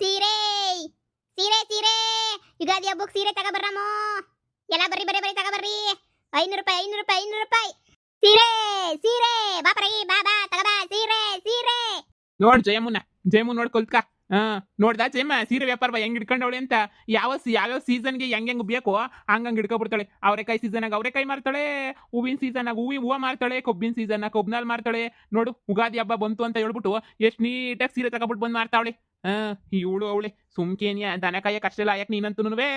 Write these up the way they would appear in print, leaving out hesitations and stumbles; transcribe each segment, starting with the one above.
ಸೀರೆ ಸೀರೆ ಸೀರೆ ಯುಗಾದಿ ಹಬ್ಬಕ್ಕೆ ಸೀರೆ ತಗೋಬರ್ರಮ್ಮ ಎಲ್ಲ ಬರ್ರಿ ಬರ್ರಿ ಬರ್ರಿ ತಗೋಬರ್ರಿ 500 ರೂಪಾಯಿ 500 ರೂಪಾಯಿ 500 ರೂಪಾಯಿ ಸೀರೆ ಸೀರೆ ಬಾಪರಿ ಬಾಬಾ ತಗೋಬಾ ಸೀರೆ ಸೀರೆ ನೋಡ್ ಜಯಮು ನೋಡ್ ಕೊಲ್ತ್ಕ ನೋಡ್ದಾ ಜಯಮ್ಮ ಸೀರೆ ವ್ಯಾಪಾರ ಹೆಂಗ್ ಹಿಡ್ಕೊಂಡವಳೆ ಅಂತ ಯಾವ್ಯಾವ ಸೀಸನ್ಗೆ ಹೆಂಗ್ ಬೇಕು ಹಂಗಂಗ್ ಹಿಡ್ಕೊಬಿಡ್ತಾಳೆ. ಅವರೆಕಾಯಿ ಸೀಸನ್ ಅವರೆಕಾಯಿ ಮಾರ್ತಾಳೆ, ಹೂವಿನ ಸೀಸನ್ ಹೂವು ಮಾರ್ತಾಳೆ, ಕೊಬ್ಬಿನ ಸೀಸನ್ ಕೊಬ್ಬಿನಲ್ಲಿ ಮಾರ್ತಾಳೆ. ನೋಡು ಉಗಾದಿ ಹಬ್ಬ ಬಂತು ಅಂತ ಹೇಳ್ಬಿಟ್ಟು ಎಷ್ಟ್ ನೀಟಾಗಿ ಸೀರೆ ತಗೊಬಿಟ್ಟು ಬಂದ್ ಮಾರ್ತಾವಳೆ. ಇವಳು ಅವಳೆ ಸುಮ್ಕೇನಿಯ ದನ ಕಾಯ ಕಷ್ಟ ಇಲ್ಲ ಯಾಕೆ ನೀನಂತೂನುವೆ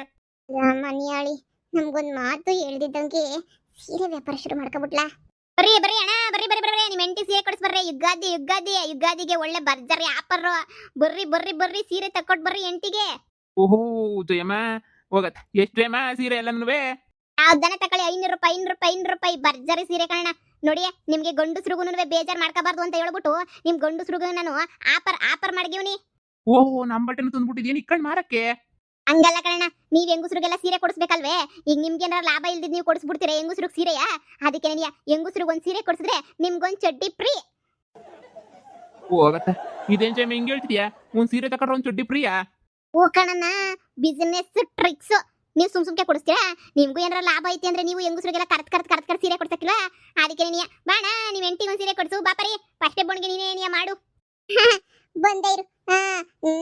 ಮನಿಯಾಳಿ ನಮ್ಗೊಂದ್ ಮಾತು ಹೇಳ್ದಿದ್ದಂಗೆ ಸೀರೆ ವ್ಯಾಪಾರ ಶುರು ಮಾಡ್ಕೊಬಿಟ್ಲಾ. ಬರ್ರಿ ಬರ್ರಿ ಅಣ್ಣ ಬರ್ರಿ ಬರ್ರಿ ಬರ್ರಿ ನಿಮ್ ಹೆಂಡತಿ ಸೀರೆ ಕೊಡಿಸ್ ಬರ್ರಿ ಯುಗಾದಿಗೆ ಒಳ್ಳೆ ಭರ್ಜರಿ ಆಫರ್. ಬರ್ರಿ ಬರ್ರಿ ಬರ್ರಿ ಸೀರೆ ತಕ್ಕೊಟ್ ಬರ್ರಿ ಹೆಂಡತಿಗೆ. ಓಹೋ ಜಯಮ್ಮ ಹೋಗತ್ತ ಎಷ್ಟು ಜಯಮ್ಮ ಸೀರೆ ಎಲ್ಲನುವೆ ಯಾವ್ದನ ತಕೊಳ್ಳಿ 500 ರೂಪಾಯಿ 500 ರೂಪಾಯಿ 500 ರೂಪಾಯಿ ಭರ್ಜರಿ ಸೀರೆ ಕಣ. ನೋಡಿ ನಿಮ್ಗೆ ಗಂಡಸ್ರಿಗೂ ಬೇಜಾರ್ ಮಾಡ್ಕೋಬಾರ್ದು ಅಂತ ಹೇಳ್ಬಿಟ್ಟು ನಿಮ್ ಗಂಡಸ್ರಿಗೂ ನಾನು ಆಫರ್ ಮಾಡಿದೀವ್ನಿ. ಓಹೋ ನಮ್ ಬಟ್ಟೆನು ತಂದ್ಬಿಟ್ಟಿದ್ಯೇನು ಇಕ್ಕಂಡ್ ಮಾರಕ್ಕೆ? ಹಂಗಲ್ಲ ಕಣ, ನೀವ್ ಹೆಂಗುಸ್ರಿಗೆಲ್ಲ ಸೀರೆ ಕೊಡಿಸ್ಬೇಕಲ್ವೇ? ಈಗ ನಿಮ್ಗೇನಾರ ಲಾಭ ಇಲ್ದಿದ್ ನೀವು ಕೊಡಿಸ್ಬಿಡ್ತೀರಾ ಹೆಂಗುಸ್ರಿಗೆ ಸೀರೆಯ? ಅದಕ್ಕೆ ನೀ ಹೆಂಗುಸ್ರಿಗೆ ಒಂದ್ ಸೀರೆ ಕೊಡಿಸಿದ್ರೆ ನಿಮ್ಗೊಂದ್ ಚಡ್ಡಿ ಫ್ರೀ. ಹೋಗತ್ತ ಇದೇನ್ ಜಯಮ್ಮ ಹಿಂಗ್ ಹೇಳ್ತಿದ್ಯಾ? ಒಂದ್ ಸೀರೆ ತಕೊಂಡ್ರೆ ಒಂದ್ ಚಡ್ಡಿ ಫ್ರೀಯಾ? ಓ ಕಣಣ್ಣ ಬಿಸಿನೆಸ್ ಟ್ರಿಕ್ಸ್. ನೀವು ಸುಮ್ಕೆ ಕೊಡಿಸ್ತೀರಾ? ನಿಮ್ಗೂ ಏನಾರ ಲಾಭ ಐತಿ ಅಂದ್ರೆ ನೀವು ಹೆಂಗುಸ್ರಿಗೆಲ್ಲ ಕರ್ತ್ ಸೀರೆ ಕೊಡ್ಸಕ್ಕಿಲ್ವಾ? ಅದಕ್ಕೆ ನೀ ಬಾಣ ನೀವ್ ಹೆಂಡತಿಗೆ ಒಂದ್ ಸೀರೆ ಕೊಡ್ಸು ಬಾಪರಿ ಫಸ್ಟೇ ಬೋಣ್ಗೆ ನೀನೇ ಮಾಡು. ಬಂದೇ ಇರು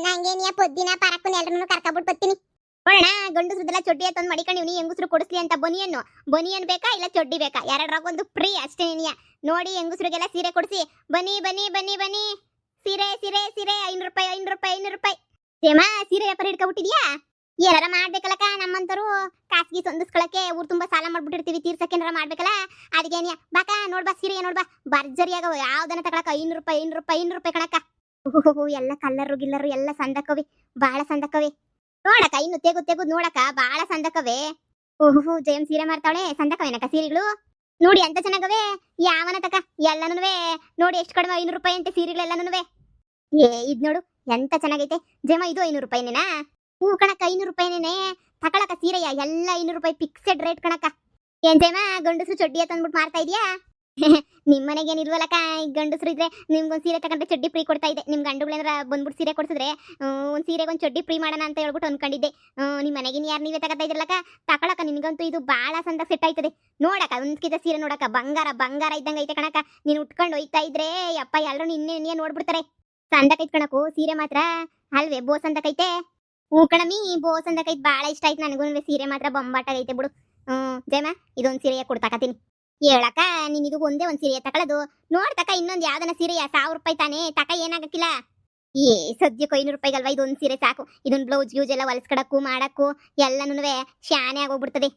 ನಂಗೇನಿಯ ಪೊದ್ದಿನ ಪರಕ್ಕನ ಎಲ್ಲರನ್ನು ಕರ್ಕೊಬಿಟ್ಟು ಬರ್ತೀನಿ. ನೋಡೋಣ ಗಂಡಸ್ರದೆಲ್ಲ ಚಡ್ಡಿ ತಂದು ಮಡಿಕೊಂಡು ನೀ ಹೆಂಗುಸ್ರು ಕೊಡಿಸ್ಲಿ ಅಂತ ಬನಿಯನ್ ಬೇಕಾ ಇಲ್ಲ ಚಡ್ಡಿ ಬೇಕಾ? ಎರಡರಾಗ ಒಂದು ಫ್ರೀ ಅಷ್ಟೇ. ನೀನಿಯ ನೋಡಿ ಹೆಂಗುಸ್ರಿಗೆಲ್ಲ ಸೀರೆ ಕೊಡಿಸಿ ಬನ್ನಿ ಬನ್ನಿ ಬನ್ನಿ ಬನ್ನಿ. ಸೀರೆ ಸೀರೆ ಸೀರೆ 500 ರೂಪಾಯಿ 500 ರೂಪಾಯಿ 500 ರೂಪಾಯಿ. ಸೇಮಾ ಸೀರೆ ವ್ಯಾಪಾರ ಹಿಡ್ಕೊಬಿಟ್ಟಿದ್ಯಾ? ಏನಾರ ಮಾಡ್ಬೇಕಲ್ಲಕ್ಕ ನಮ್ಮಂತರು ಖಾಸಗಿ ಹೊಂದಿಸ್ಕೊಳಕ್ಕೆ ಊರ್ ತುಂಬಾ ಸಾಲ ಮಾಡ್ಬಿಟ್ಟಿರ್ತೀವಿ ತೀರ್ಸಕ್ಕೆ ಏನಾರ ಮಾಡ್ಬೇಕಲ್ಲ. ಅದಕ್ಕೆ ನೀ ಬಾಕ ನೋಡ್ಬಾ ಸೀರೆ ನೋಡ್ಬಾ ಭರ್ಜರಿ ಆಗವ ಯಾವ್ದನ್ನ ತಗೊಳಕ 500 ರೂಪಾಯಿ 500 ರೂಪಾಯಿ 500 ರೂಪಾಯಿ ಕಣಕ್ಕ. ಎಲ್ಲ ಕಲ್ಲರು ಗಿಲ್ಲರು ಎಲ್ಲ ಸಂದಕವಿ ಬಾಳ ಸಂದಕವಿ ನೋಡಕ. ಇನ್ನು ತೆಗುದ್ ನೋಡಕ ಬಾಳ ಸಂದಕವೇ. ಓಹೋ ಜಯಂ ಸೀರೆ ಮಾರ್ತಾವಳೆ ಸಂದಕವೇನಕ್ಕ ಸೀರೆಗಳು ನೋಡಿ ಅಂತ ಚೆನ್ನಾಗವೆ. ಯಾವನ ತಕ ಎಲ್ಲನೂ ನೋಡಿ ಎಷ್ಟು ಕಡಿಮೆ 500 ರೂಪಾಯಿ ಅಂತೆ ಸೀರೆಗಳೆಲ್ಲನೂ. ಇದ್ ನೋಡು ಎಂತ ಚೆನ್ನಾಗೈತೆ ಜಯಮ್ಮ. ಇದು 500 ರೂಪಾಯಿನೇನಾ? ಹೂ ಕಣಕ್ಕ 500 ರೂಪಾಯಿನೇನೆ ತಕೊಳಕ ಸೀರೆಯ ಎಲ್ಲ 500 ರೂಪಾಯಿ ಫಿಕ್ಸೆಡ್ ರೇಟ್ ಕಣಕ್ಕ. ಏನ್ ಜಯಮ್ಮ ಗಂಡಸರು ಚಡ್ಡಿಯ ತಂದ್ಬಿಟ್ಟು ಮಾರ್ತಾ ಇದೀಯಾ? ನಿಮ್ ಮನೆಗೆ ಏನಿಲ್ವಲ್ಲಕ್ಕ ಗಂಡಸ್ರು ಇದ್ರೆ ನಿಮ್ಗೊಂದ್ ಸೀರೆ ತಗೊಂಡ್ರೆ ಚಡ್ಡಿ ಫ್ರೀ ಕೊಡ್ತಾ ಇದೆ. ನಿಮ್ ಗಂಡುಗಳೇನಾರ ಬಂದ್ಬಿಟ್ಟು ಸೀರೆ ಕೊಡ್ಸಿದ್ರೆ ಒಂದ್ ಸೀರೆಗೆ ಒಂದ್ ಚಡ್ಡಿ ಫ್ರೀ ಮಾಡೋಣ ಅಂತ ಹೇಳ್ಬಿಟ್ಟು ಅನ್ಕೊಂಡಿದ್ದೆ. ನಿಮ್ ಮನೆಗಿನ ಯಾರು ನೀವೇ ತಗೋತಾ ಇದ್ರಲ್ಲಕ್ಕ ತಕೊಳಕ ನಿನ್ಗಂತೂ ಇದು ಬಾಳ ಸಂದ ಸೆಟ್ ಆಯ್ತದೆ. ನೋಡಕ ಒಂದ್ಕಿತ ಸೀರೆ ನೋಡಕ ಬಂಗಾರ ಇದ್ದಂಗ ಐತೆ ಕಣಕ. ನೀನ್ ಉಟ್ಕೊಂಡು ಹೋಯ್ತಾ ಇದ್ರೆ ಅಪ್ಪ ಎಲ್ಲರೂ ನಿನ್ನೆ ನೋಡ್ಬಿಡ್ತಾರೆ. ಸಂದಕೈತ್ ಕಣಕು ಸೀರೆ ಮಾತ್ರ ಅಲ್ವೇ ಬೋ ಸಂದಕೈತೆ. ಹೂ ಕಣಮಿ ಬೋ ಸಂದಕೈತ್ ಬಾಳ ಇಷ್ಟ ಆಯ್ತು ನನಗೂ ಸೀರೆ ಮಾತ್ರ ಬೊಂಬಾಟಾಗೈತೆ ಬಿಡು. ಜಯಮ್ಮ ಇದೊಂದ್ ಸೀರೆಯ ಕೊಡ್ತಾಕತೀನಿ ಹೇಳಕ್ಕ. ನೀನ್ ಇದು ಒಂದೇ ಒಂದ್ ಸೀರೆ ತಕೊಳ್ಳೋದು ನೋಡ್ತಕ. ಇನ್ನೊಂದ್ ಯಾವ್ದನ ಸೀರೆಯ 1000 ರೂಪಾಯಿ ತಾನೆ ತಕ ಏನಾಗಕ್ಕಿಲ್ಲ. ಸದ್ಯಕ್ಕೆ 500 ರೂಪಾಯಿಗಲ್ವಾ ಇದೊಂದ್ ಸೀರೆ ಸಾಕು. ಇದೊಂದು ಬ್ಲೌಸ್ ಗ್ಯೂಸ್ ಎಲ್ಲ ಹೊಲ್ಸ್ಕೊಡಕ್ಕೂ ಮಾಡಕ್ಕೂ ಎಲ್ಲನೂ ಶಾನೆ ಆಗೋಗ್ಬಿಡ್ತದೆ.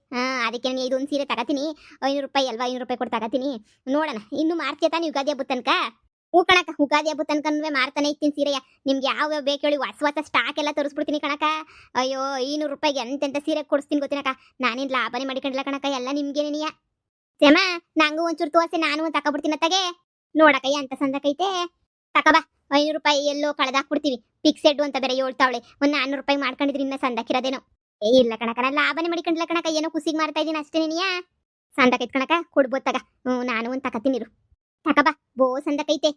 ಅದಕ್ಕೆ ನಾನು ಇದೊಂದು ಸೀರೆ ತಗತೀನಿ 500 ರೂಪಾಯಿ ಅಲ್ವಾ 500 ರೂಪಾಯಿ ಕೊಟ್ಟು ತಗತೀನಿ. ನೋಡೋಣ ಇನ್ನು ಮಾರ್ತೀಯ ತಾನೆ ಯುಗಾದಿ ಹಬ್ಬದ ತನಕ? ಹೂ ಕಣಕ ಯುಗಾದಿ ಹಬ್ಬದ ತನಕ ಮಾರ್ತಾನೆ ಇರ್ತೀನಿ ಸೀರೆಯ. ನಿಮ್ಗೆ ಯಾವ ಬೇಕು ಹೇಳಿ ಹೊಸ ಸ್ಟಾಕ್ ಎಲ್ಲ ತರಿಸ್ಬಿಡ್ತೀನಿ ಕಣಕ. ಅಯ್ಯೋ 500 ರೂಪಾಯಿಗೆ ಎಂತೆಂತ ಸೀರೆ ಕೊಡಿಸ್ತೀನಿ ಗೊತ್ತಿನಕ. ನಾನೇನು ಲಾಭನೇ ಮಾಡಿಕೊಂಡಿಲ್ಲ ಕಣಕ ಎಲ್ಲ ನಿಮ್ಗೇನೇನಿಯ. ಸೇಮ ನಂಗೂ ಒಂಚೂರು ತೋರ್ಸಿ ನಾನು ಒಂದು ತಕೊಬಿಡ್ತೀನಿ ತಗೆ. ನೋಡಕಯ್ಯ ಅಂತ ಸಂದಕೈತೆ ತಕಬಾ. 500 ರೂಪಾಯಿ ಎಲ್ಲೋ ಕಳೆದಾಕ್ಬಿಡ್ತೀವಿ ಫಿಕ್ಸೆಡ್ ಅಂತ ಬೇರೆ ಹೇಳ್ತಾವಳೆ. ಒಂದು 400 ರೂಪಾಯಿ ಮಾಡ್ಕೊಂಡಿದ್ರೆ ಇನ್ನ ಸಂದಕ್ಕಿರೋದೇನೋ. ಇಲ್ಲ ಕಣಕ ನಾನು ಲಾಭನೇ ಮಾಡಿಕೊಂಡಿಲ್ಲ ಕಣಕ. ಏನೋ ಖುಷಿಗೆ ಮಾರ್ತಾ ಇದೀನಿ ಅಷ್ಟೇ. ನೀನಿಯ ಸಂದಕೈತ್ ಕಣಕ ಕೊಡ್ಬೋದು ತಗ. ನಾನು ಒಂದು ತಕತೀನಿರು ತಕಬಾ. ಬೋ ಸಂದಕೈತೆ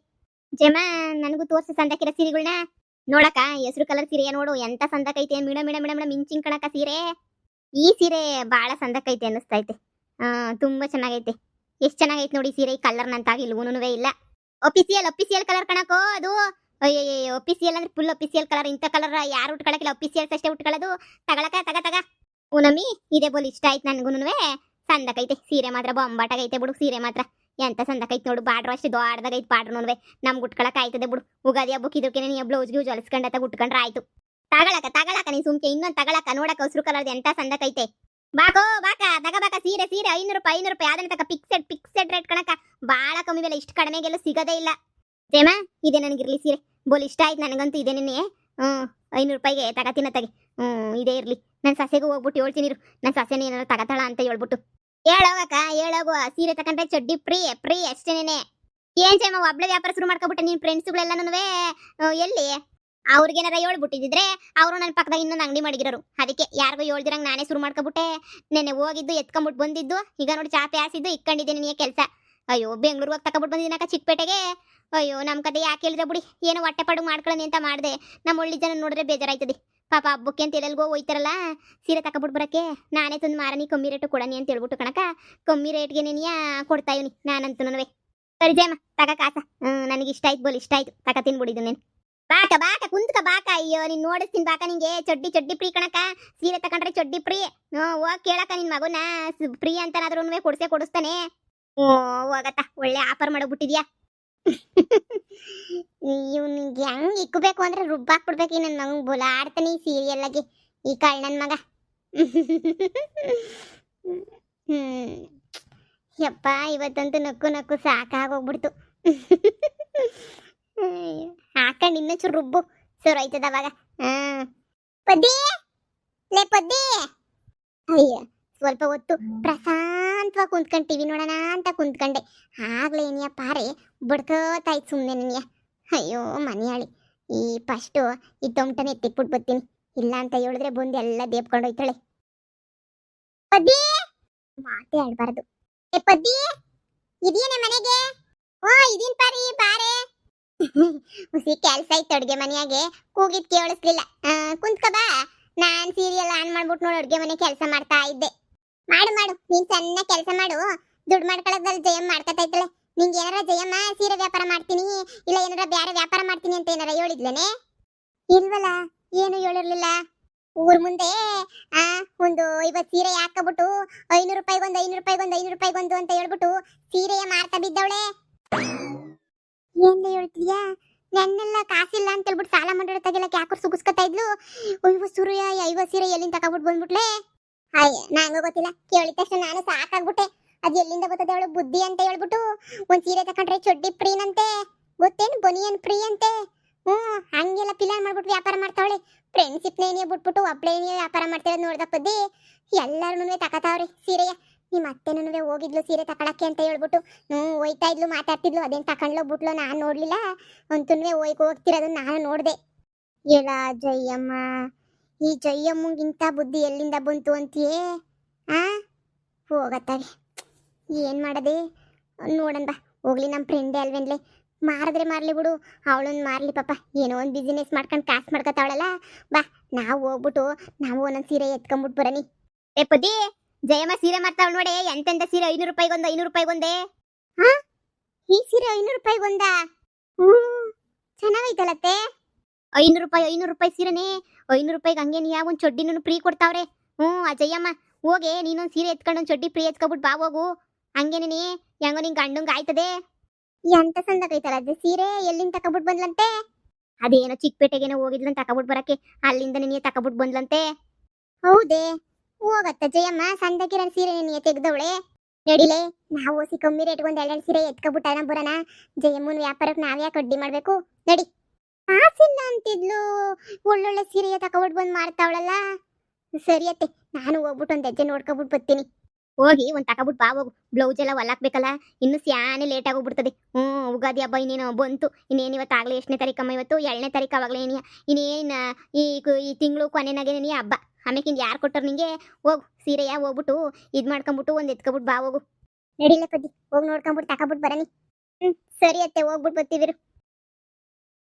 ಜಮ ನನಗೂ ತೋರ್ಸಿ ಸಂದಕ್ಕಿರೋ ಸೀರೆಗಳನ್ನ. ನೋಡಕ ಹೆಸರು ಕಲರ್ ಸೀರೆಯ ನೋಡು ಎಂತ ಸಂದಕೈತೆ. ಮೇಡ ಮಿಂಚಿಂಗ್ ಕಣಕ ಸೀರೆ. ಈ ಸೀರೆ ಬಾಳ ಸಂದಕೈತೆ ಅನ್ನಿಸ್ತೈತೆ. ತುಂಬಾ ಚೆನ್ನಾಗೈತೆ. ಎಷ್ಟ್ ಚೆನ್ನಾಗೈತೆ ನೋಡಿ ಸೀರೆ. ಈ ಕಲರ್ ನಂತಾಗಿ ಇಲ್ವೂನುವೆ ಇಲ್ಲ. ಅಫಿಸಿಯಲ್ ಕಲರ್ ಕಣಕೋ ಅದು. ಅಯ್ಯೋ ಅಫಿಸಿಯಲ್ ಅಂದ್ರೆ ಫುಲ್ ಅಫಿಸಿಯಲ್ ಕಲರ್. ಇಂಥ ಕಲರ್ ಯಾರು ಉಟ್ಕೊಳಕಿಲ್ಲ ಅಫಿಸಿಯಲ್ಸ್ ಅಷ್ಟೇ ಉಟ್ಕೊಳ್ಳೋದು. ತಗ ನಮ್ಮಿ ಇದೇ ಬೋಲ್ ಇಷ್ಟ ಆಯ್ತು ನನ್ಗೂನುವೆ. ಸಂದಕೈತೆ ಸೀರೆ ಮಾತ್ರ ಬೊಂಬಾಟಾಗೈತೆ ಬಿಡು. ಸೀರೆ ಮಾತ್ರ ಎಂತ ಸಂದಕೈತೆ ನೋಡು. ಬಾಡ್ರು ಅಷ್ಟೇ ದೊಡ್ಡದಾಗೈತೆ ಬಾಡ್ರುನುವೆ. ನಮ್ಗೆ ಉಟ್ಕೊಳಕ್ ಆಯ್ತದೆ ಬಿಡು. ಉಗಾದಿ ಹಬ್ಬಕ್ಕೆ ಇದಕ್ಕೆ ನೀ ಬ್ಲೌಸ್ ಗ್ಯೂಸ್ ಹೊಲಿಸ್ಕೊಂಡತ ಉಟ್ಕೊಂಡ್ರೆ ಆಯ್ತು. ತಗಳಕ ನೀನ್ ಸುಮ್ಕೆ ಇನ್ನೊಂದು ತಗಳಕ. ನೋಡಕ ಹಸ್ರು ಕಲರ್ದು ಎಂತ ಸಂದಕೈತೆ. ಬಾಕೋ ಬಾಕ ತಗಬಾಕ ಸೀರೆ 500 ರೂಪಾಯಿ 500 ರೂಪಾಯಿ ಅದನ್ನ ತಕ. ಫಿಕ್ಸೆಡ್ ರೇಟ್ ಕಣಕ. ಬಾಳ ಕಮ್ಮಿ ಬೆಲೆ. ಇಷ್ಟು ಕಡಿಮೆಗೆಲ್ಲ ಸಿಗೋದೇ ಇಲ್ಲ. ಜೇಮ ಇದೇ ನನಗಿರ್ಲಿ ಸೀರೆ. ಬೋಲ್ ಇಷ್ಟ ಆಯ್ತು ನನಗಂತೂ ಇದೇನೇ. 500 ರೂಪಾಯಿಗೆ ತಗತಿನ ತಗೆ. ಇದೇ ಇರ್ಲಿ. ನನ್ನ ಸಸೆಗೂ ಹೋಗ್ಬಿಟ್ಟು ಹೇಳ್ತೀನಿ. ನನ್ನ ಸಸೆನ ಏನಾರು ತಗತಾಳ ಅಂತ ಹೇಳ್ಬಿಟ್ಟು ಹೇಳೋಗು. ಸೀರೆ ತಕೊಂಡ್ರೆ ಚಡ್ಡಿ ಫ್ರೀ ಅಷ್ಟೇನೆ. ಏನ್ ಜೇಮ ಒಬ್ಳೆ ವ್ಯಾಪಾರ ಶುರು ಮಾಡ್ಕೊಬಿಟ್ಟೆ ನಿನ್ ಫ್ರೆಂಡ್ಸ್ಗಳೆಲ್ಲನೂ ಎಲ್ಲಿ? ಅವ್ರಿಗೇನಾರ ಹೇಳ್ಬಿಟ್ಟಿದ್ರೆ ಅವರು ನನ್ನ ಪಕ್ಕದಾಗ ಇನ್ನೊಂದು ಅಂಗಡಿ ಮಾಡಿಗಿರೋರು. ಅದಕ್ಕೆ ಯಾರಿಗೂ ಹೇಳ್ದಿರಂಗ್ ನಾನೇ ಶುರು ಮಾಡ್ಕೊಬಿಟ್ಟೆ. ನೆನ್ನೆ ಹೋಗಿದ್ದು ಎತ್ಕೊಂಬಿಟ್ಟು ಬಂದಿದ್ದು. ಈಗ ನೋಡಿ ಚಾಪೆ ಹಾಸಿದ್ದು ಇಕ್ಕೊಂಡಿದ್ದೆ ನಿನಗೆ ಕೆಲಸ. ಅಯ್ಯೋ ಬೆಂಗ್ಳೂರ್ಗೆ ಹೋಗಿ ತಕೊಬಿಟ್ಟು ಬಂದಿದ್ದೀನಕ್ಕ ಚಿಕ್ಕಪೇಟೆಗೆ. ಅಯ್ಯೋ ನಮ್ಮ ಕತೆ ಯಾಕೆ ಹೇಳಿದ್ರೆ ಬಿಡಿ, ಏನೋ ಹೊಟ್ಟೆ ಪಡುಗ್ ಮಾಡ್ಕೊಳ್ಳಿ ಅಂತ ಮಾಡಿದೆ. ನಮ್ಮ ಒಳ್ಳೆ ಜನ ನೋಡಿದ್ರೆ ಬೇಜಾರಾಯ್ತದೆ. ಪಾಪ ಹಬ್ಬಕ್ಕೆ ಅಂತ ಎಲ್ಲೆಲ್ಗೋ ಹೋಯ್ತಾರಲ್ಲ, ಸೀರೆ ತಕೊಬಿಟ್ಟು ಬರಕ್ಕೆ ನಾನೇ ತಂದು ಮಾರನಿ, ಕಮ್ಮಿ ರೇಟು ಕೊಡನಿ ಅಂತ ಹೇಳ್ಬಿಟ್ಟು ಕಣಕ, ಕಮ್ಮಿ ರೇಟ್ಗೆ ನೀನಿಯ ಕೊಡ್ತಾ ಇವನಿ ನಾನಂತೂ. ಸರಿ ಜಯಮ್ಮ ತಕ ಕಾಸ, ನನಗೆ ಇಷ್ಟ ಆಯ್ತು, ಬೋಲ್ ಇಷ್ಟ ಆಯ್ತು, ತಕ ತಿನ್ಬಿಡಿದ್ದು ನೀನು. ಬಾಕ ಬಾಕ ಕುಂತ್ಕ ಬಾಕ. ಅಯ್ಯೋ ನೀನು ನೋಡಿಸ್ತೀನಿ ಬಾಕ, ನಿಂಗೆ ಚಡ್ಡಿ ಫ್ರೀ ಕಣಕ. ಸೀರೆ ತಕೊಂಡ್ರೆ ಚಡ್ಡಿ ಫ್ರೀ. ಹೋಗ್ ಕೇಳಕ ನಿನ್ ಮಗುನ ಫ್ರೀ ಅಂತನಾದ್ರೂ ಕೊಡಿಸ್ತಾನೆ. ಓ ಹೋಗತ್ತ, ಒಳ್ಳೆ ಆಫರ್ ಮಾಡಬಿಟ್ಟಿದ್ಯಾ. ಇವ್ನಿಗೆ ಹೆಂಗ್ ಇಕ್ಕಬೇಕು ಅಂದ್ರೆ ರುಬ್ಬಾಕ್ಬಿಡ್ಬೇಕು ಈ ನನ್ನ ಮಗನ್. ಬೋಲಾಡ್ತಾನೆ ಈ ಸೀರಿಯಲ್ಲಾಗಿ ಈ ಕಳ್ಳನ್ ಮಗ. ಯಪ್ಪ ಇವತ್ತಂತೂ ನಕ್ಕು ನಕ್ಕು ಸಾಕಾಗೋಗ್ಬಿಡ್ತು. ಹಾಕಂಡ್ ಇನ್ನೊಂಚೂರು ರುಬ್ಬು, ಸೋರಾಯ್ತದ ಅವಾಗ. ಪದ್ದಿ ಲೇ ಪದ್ದಿ. ಅಯ್ಯ ಸ್ವಲ್ಪ ಹೊತ್ತು ಪ್ರಶಾಂತವಾಗಿ ಕುಂತ್ಕೊಂಡು ಟಿವಿ ನೋಡೋಣ ಅಂತ ಕುಂತ್ಕೊಂಡೆ. ಆಗ್ಲೇ ಏನಿಯ ಪಾರೆ ಬಡ್ಕೋತಾಯ್ತು ಸುಮ್ಮನೆ ನನಗೆ. ಅಯ್ಯೋ ಮನೆಯಾಳಿ, ಈ ಫಸ್ಟು ಈ ತೊಮಟನ ಎತ್ತಿಕ್ಬಿಟ್ಟು ಬರ್ತೀನಿ, ಇಲ್ಲ ಅಂತ ಹೇಳಿದ್ರೆ ಬಂದು ಎಲ್ಲ ದೇಪ್ಕೊಂಡು ಹೋಯ್ತಾಳೆ. ಪದ್ದಿ ಮಾತೇ ಆಡ್ಬಾರ್ದು. ಏ ಪದ್ದಿ ಇದೆಯೇನೆ ಮನೆಗೆ? ಓ ಇದೀನ್ ಪಾರಿ ಬಾರೆ. ಹುಸಿ ಕೆಲ್ಸ ಐತೆ ಅಡ್ಗೆ ಮನೆಯಾಗೆ, ಕೂಗಿದ್ ಕೇಳಿಸ್ಲಿಲ್ಲ. ಕುಂತ್ಕ ಬಾ, ನಾನ್ ಸೀರಿಯಲ್ ಆನ್ ಮಾಡ್ಬಿಟ್ಟು ನೋಡಿ ಅಡ್ಗೆ ಮನೆ ಕೆಲಸ ಮಾಡ್ತಾ ಇದ್ದೆ. ಮಾಡು ಮಾಡು, ನೀನ್ ಚೆನ್ನಾಗಿ ಕೆಲಸ ಮಾಡು, ದುಡ್ಡು ಮಾಡ್ಕೊಳ್ಳೋದ್ರಲ್ಲಿ ಜಯಮ್ಮ ಮಾಡ್ಕೊತಾ ಇದ್ದಾಳೆ. ನಿಂಗೆ ಏನಾರ ಜಯಮ್ಮ ಸೀರೆ ವ್ಯಾಪಾರ ಮಾಡ್ತೀನಿ ಇಲ್ಲ ಏನಾರ ಬೇರೆ ವ್ಯಾಪಾರ ಮಾಡ್ತೀನಿ ಅಂತ ಏನಾರ ಹೇಳಿದ್ಲೇನೆ? ಇಲ್ವಲ್ಲ, ಏನು ಹೇಳಿರ್ಲಿಲ್ಲ. ಊರ್ ಮುಂದೆ ಒಂದು 50 ಸೀರೆ ಹಾಕಬಿಟ್ಟು 500 ರೂಪಾಯಿಗೊಂದು 500 ರೂಪಾಯಿಗೊಂದು 500 ರೂಪಾಯಿಗೊಂದು ಅಂತ ಹೇಳ್ಬಿಟ್ಟು ಸೀರೆಯ ಮಾರ್ತಾ ಬಿದ್ದವಳೆ. ಏನ್ ಹೇಳ್ತೀಯಾ? ನನ್ನೆಲ್ಲ ಕಾಸಿಲ್ಲ ಅಂತ ಹೇಳ್ಬಿಟ್ಟು ಸಾಲ ಮಾಡಿರೋ ತಗೆಲ್ಲಕ್ಕೆ ಯಾಕೋ ಸುಗಿಸ್ಕೊತಾ ಇದ್ಲು. 50 ಸೀರೆ ಎಲ್ಲಿಂದ ತಗೊಬಿಟ್ಟು ಬಂದ್ಬಿಟ್ಲೆ. ಅಯ್ಯ ನಂಗೂ ಗೊತ್ತಿಲ್ಲ, ಕೇಳಿದ ತಕ್ಷಣ ನಾನು ಸಾಕಾಗ್ಬಿಟ್ಟೆ. ಅದು ಎಲ್ಲಿಂದ ಬರ್ತದೆ ಅವಳು ಬುದ್ಧಿ ಅಂತ ಹೇಳ್ಬಿಟ್ಟು ಒಂದ್ ಸೀರೆ ತಕೊಂಡ್ರೆ ಚಡ್ಡಿ ಫ್ರೀನಂತೆ, ಗೊತ್ತೇನು ಬನಿಯನ್ ಫ್ರೀ ಅಂತೆ. ಹಂಗೆಲ್ಲ ಪಿಲಾನ್ ಮಾಡ್ಬಿಟ್ಟು ವ್ಯಾಪಾರ ಮಾಡ್ತಾವಳೆ. ಫ್ರೆಂಡ್ಶಿಪ್ ನೇನಿಯ ಬಿಟ್ಬಿಟ್ಟು ಒಬ್ಳೇನಿಯ ವ್ಯಾಪಾರ ಮಾಡ್ತಿರೋದು ನೋಡ್ದ ಪದ್ದಿ. ಎಲ್ಲಾರು ತಕತಾವ್ರಿ ಸೀರೆಯ. ನಿಮ್ಮ ಅತ್ತೆನೂ ಹೋಗಿದ್ಲು ಸೀರೆ ತಕೊಳಕ್ಕೆ ಅಂತ ಹೇಳ್ಬಿಟ್ಟು ಹೋಯ್ತಾ ಇದ್ಲು, ಮಾತಾಡ್ತಿದ್ಲು. ಅದೇನು ತಕೊಂಡ್ಲೋಗ್ಬಿಟ್ಲು, ನಾನು ನೋಡ್ಲಿಲ್ಲ. ಅಂತೂ ಹೋಗ್ತಿರೋದು ನಾನು ನೋಡ್ದೆ. ಹೇಳ ಜಯಮ್ಮ, ಈ ಜಯಮ್ಮಂಗಿಂತ ಬುದ್ಧಿ ಎಲ್ಲಿಂದ ಬಂತು ಅಂತೀಯೇ? ಹೋಗತ್ತಾಗೆ, ಏನ್ ಮಾಡದೆ ನೋಡನ್ ಬಾ. ಹೋಗ್ಲಿ, ನಮ್ಮ ಫ್ರೆಂಡೇ ಅಲ್ವೇನ್ಲೆ, ಮಾರಿದ್ರೆ ಮಾರ್ಲಿ ಬಿಡು, ಅವಳೊಂದು ಮಾರ್ಲಿ ಪಾಪ. ಏನೋ ಒಂದು ಬಿಸಿನೆಸ್ ಮಾಡ್ಕೊಂಡು ಕಾಸು ಮಾಡ್ಕೊತಾವಳಲ್ಲ. ಬಾ ನಾವು ಹೋಗ್ಬಿಟ್ಟು ನಾವು ಒಂದೊಂದು ಸೀರೆ ಎತ್ಕೊಂಡ್ಬಿಟ್ಟು ಬರನಿ. ಏ ಪದಿ, ಜಯಮ್ಮ ಸೀರೆ ಮಾರ್ತಾವಳು ನೋಡಿ, ಎಂತೆಂತ ಸೀರೆ 500 ರೂಪಾಯಿಗೊಂದು 500 ರೂಪಾಯಿಗೊಂದೆ. ಈ ಸೀರೆ 500 ರೂಪಾಯಿಗೊಂದ? ಚೆನ್ನಾಗೈತಲತ್ತೆ. 500 ರೂಪಾಯಿ ಸೀರೆನೇ 500 ರೂಪಾಯಿಗೆ. ಹಂಗೆ ನೀ ಒಂದು ಚಡ್ಡಿನೂ ಫ್ರೀ ಕೊಡ್ತಾವ್ರೆ. ಅಜಯ್ಯಮ್ಮ ಹೋಗೆ, ನೀನೊಂದು ಸೀರೆ ಎತ್ಕೊಂಡು ಒಂದು ಚಡ್ಡಿ ಫ್ರೀ ಎತ್ಕೊಬಿಟ್ಟು ಬಾ ಹೋಗು. ಹಂಗೇನೇ ಹೆಂಗೋ ನಿಂಗೆ ಗಂಡಂಗೆ ಆಯ್ತದೆ. ಎಂತ ಸಂದಕೈತಲ್ಲ ಅದು ಸೀರೆ, ಎಲ್ಲಿಂದ ತಕೊಬಿಟ್ಟು ಬಂದ್ಲಂತೆ? ಅದೇನೋ ಚಿಕ್ಕಪೇಟೆಗೇನೋ ಹೋಗಿದ್ಲಂತ ತಕೊಬಿಟ್ಟು ಬರಕ್ಕೆ, ಅಲ್ಲಿಂದ ನೀನೇ ತಕೊಬಿಟ್ಟು ಬಂದ್ಲಂತೆ. ಹೌದೇ? ಹೋಗತ್ತ ಜಯಮ್ಮ, ಸಂದಕಿರ ಸೀರೆ ನೀನೇ ತೆಗ್ದವಳೆ. ನಡಿಲೆ, ನಾವು ಓಸಿ ಕಮ್ಮಿ ರೇಟ್ಗೆ ಒಂದು 2 ಸೀರೆ ಎತ್ಕೊಬಿಟ್ಟ ಬರೋಣ. ಜಯಮ್ಮನ ವ್ಯಾಪಾರಕ್ಕೆ ನಾವ್ಯಾಕೆ ಅಡ್ಡಿ ಮಾಡ್ಬೇಕು? ನಡಿ. ಕಾಸಿಲ್ಲ ಅಂತಿದ್ಲು, ಒಳ್ಳೊಳ್ಳೆ ಸೀರೆಯ ತಕೊಬಿಟ್ಟು ಬಂದು ಮಾರ್ತಾವಳಲ್ಲ. ಸರಿಯತ್ತೆ, ನಾನು ಹೋಗ್ಬಿಟ್ಟು ಒಂದು ಹೆಜ್ಜೆ ನೋಡ್ಕೊಬಿಟ್ಟು ಬರ್ತೀನಿ. ಹೋಗಿ ಒಂದು ತಕೊಬಿಟ್ಟು ಬಾ ಹೋಗು. ಬ್ಲೌಸ್ ಎಲ್ಲ ಹೊಲಾಕ್ಬೇಕಲ್ಲ, ಇನ್ನು ಸ್ಯಾನೆ ಲೇಟ್ ಆಗೋಗ್ಬಿಡ್ತದೆ. ಉಗಾದಿ ಹಬ್ಬ ಇನ್ನೇನು ಬಂತು. ಇನ್ನೇನು ಇವತ್ತಾಗಲೇ ಎಷ್ಟನೇ ತಾರೀಕಮ್ಮ? ಇವತ್ತು 2ನೇ ತಾರೀಕು. ಆವಾಗಲೇ ಇನ್ನೇನು ಈ ತಿಂಗಳು ಕೊನೆನಾಗೇನೇ ಹಬ್ಬ. ಆಮೇಕಿಂದ ಯಾರು ಕೊಟ್ಟರು ನಿಂಗೆ? ಹೋಗು, ಸೀರೆಯ ಹೋಗ್ಬಿಟ್ಟು ಇದು ಮಾಡ್ಕೊಂಬಿಟ್ಟು ಒಂದು ಎತ್ಕೊಬಿಟ್ಟು ಬಾ ಹೋಗು. ನಡಿಲೆ ಪದ್ದಿ, ಹೋಗಿ ನೋಡ್ಕೊಂಬಿಟ್ಟು ತಕೊಬಿಟ್ಟು ಬರನಿ. ಸರಿ ಅತ್ತೆ, ಹೋಗ್ಬಿಟ್ಟು ಬರ್ತೀವಿರು.